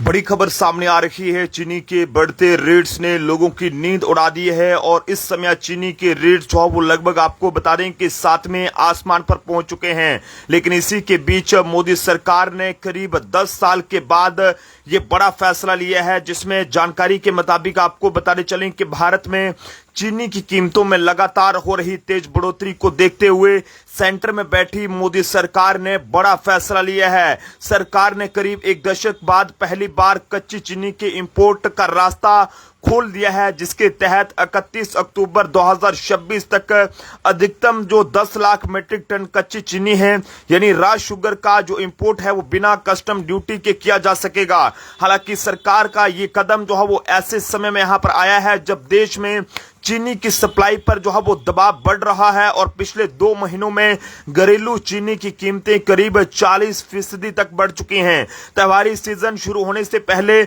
बड़ी खबर सामने आ रही है। चीनी के बढ़ते रेट्स ने लोगों की नींद उड़ा दी है और इस समय चीनी के रेट जो है वो लगभग आपको बता दें कि 7वें आसमान पर पहुंच चुके हैं। लेकिन इसी के बीच मोदी सरकार ने करीब 10 साल के बाद ये बड़ा फैसला लिया है, जिसमें जानकारी के मुताबिक आपको बताने चलें कि भारत में चीनी की कीमतों में लगातार हो रही तेज बढ़ोतरी को देखते हुए सेंटर में बैठी मोदी सरकार ने बड़ा फैसला लिया है। सरकार ने करीब एक दशक बाद पहली बार कच्ची चीनी के इंपोर्ट का रास्ता खोल दिया है, जिसके तहत 31 अक्टूबर 2026 तक अधिकतम जो 10 लाख मीट्रिक टन कच्ची चीनी है यानी रॉ शुगर का जो इंपोर्ट है वो बिना कस्टम ड्यूटी के किया जा सकेगा। हालांकि सरकार का ये कदम जो है वो ऐसे समय में यहां पर आया है जब देश में चीनी की सप्लाई पर जो है वो दबाव बढ़ रहा है और पिछले 2 महीनों में घरेलू चीनी की कीमतें करीब 40% तक बढ़ चुकी हैं। त्योहारी सीजन शुरू होने से पहले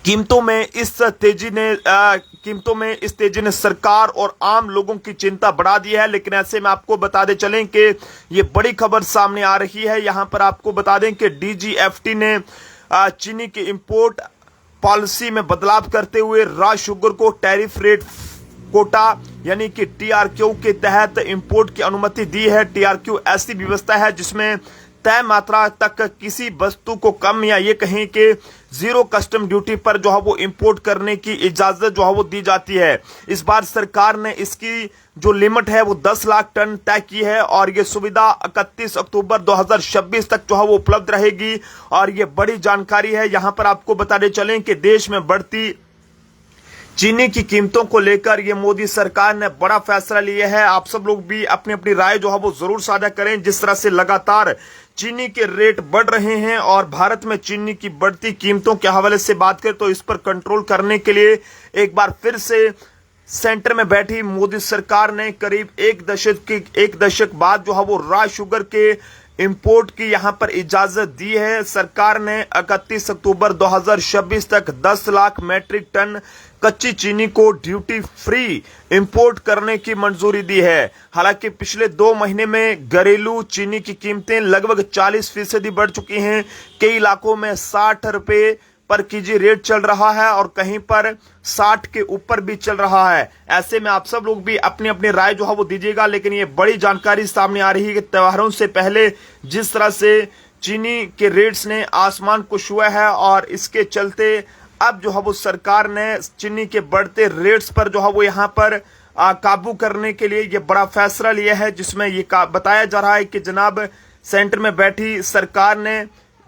कीमतों में इस तेजी ने सरकार और आम लोगों की चिंता बढ़ा दी है। लेकिन ऐसे में आपको बता दें चलें कि ये बड़ी खबर सामने आ रही है। यहां पर आपको बता दें कि डीजीएफटी ने चीनी के इंपोर्ट पॉलिसी में बदलाव करते हुए रॉ शुगर को टैरिफ रेट कोटा यानी कि टीआरक्यू के तहत इंपोर्ट की अनुमति दी है। टीआरक्यू ऐसी व्यवस्था है जिसमें तय मात्रा तक किसी वस्तु को कम या ये कहें कि जीरो कस्टम ड्यूटी पर जो है वो इंपोर्ट करने की इजाजत जो है वो दी जाती है। इस बार सरकार ने इसकी जो लिमिट है वो 10 लाख टन तय की है और ये सुविधा 31 अक्टूबर 2026 तक जो है वो उपलब्ध रहेगी। और ये बड़ी जानकारी है। यहां पर आपको बताते चलें कि देश में बढ़ती चीनी की कीमतों को लेकर ये मोदी सरकार ने बड़ा फैसला लिया है। आप सब लोग भी अपनी अपनी राय जो है वो जरूर साझा करें। जिस तरह से लगातार चीनी के रेट बढ़ रहे हैं और भारत में चीनी की बढ़ती कीमतों के हवाले से बात करें तो इस पर कंट्रोल करने के लिए एक बार फिर से सेंटर में बैठी मोदी सरकार ने करीब एक दशक बाद जो है वो रॉ शुगर के इंपोर्ट की यहां पर इजाजत दी है। सरकार ने 31 अक्टूबर 2026 तक 10 लाख मैट्रिक टन कच्ची चीनी को ड्यूटी फ्री इंपोर्ट करने की मंजूरी दी है। हालांकि पिछले 2 महीने में घरेलू चीनी की कीमतें लगभग 40% बढ़ चुकी हैं। कई इलाकों में 60 रुपए पर केजी रेट चल रहा है और कहीं पर 60 के ऊपर भी चल रहा है। ऐसे में आप सब लोग भी अपनी अपनी राय जो है वो दीजिएगा। लेकिन ये बड़ी जानकारी सामने आ रही है कि त्योहारों से पहले जिस तरह से चीनी के रेट्स ने आसमान को छुआ है और इसके चलते अब जो है वो सरकार ने चीनी के बढ़ते रेट्स पर जो है वो यहाँ पर काबू करने के लिए ये बड़ा फैसला लिया है, जिसमें ये बताया जा रहा है कि जनाब सेंटर में बैठी सरकार ने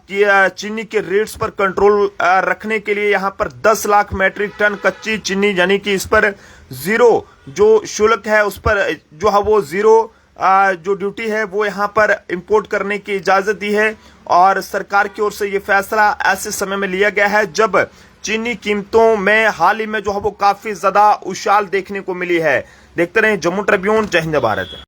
कि चीनी के रेट्स पर कंट्रोल रखने के लिए यहां पर 10 लाख मैट्रिक टन कच्ची चीनी यानी कि इस पर जीरो जो शुल्क है उस पर जो है वो जीरो जो ड्यूटी है वो यहां पर इंपोर्ट करने की इजाजत दी है। और सरकार की ओर से ये फैसला ऐसे समय में लिया गया है जब चीनी कीमतों में हाल ही में जो है वो काफी ज्यादा उछाल देखने को मिली है। देखते रहे जम्मू ट्रिब्यून। जय हिंद भारत।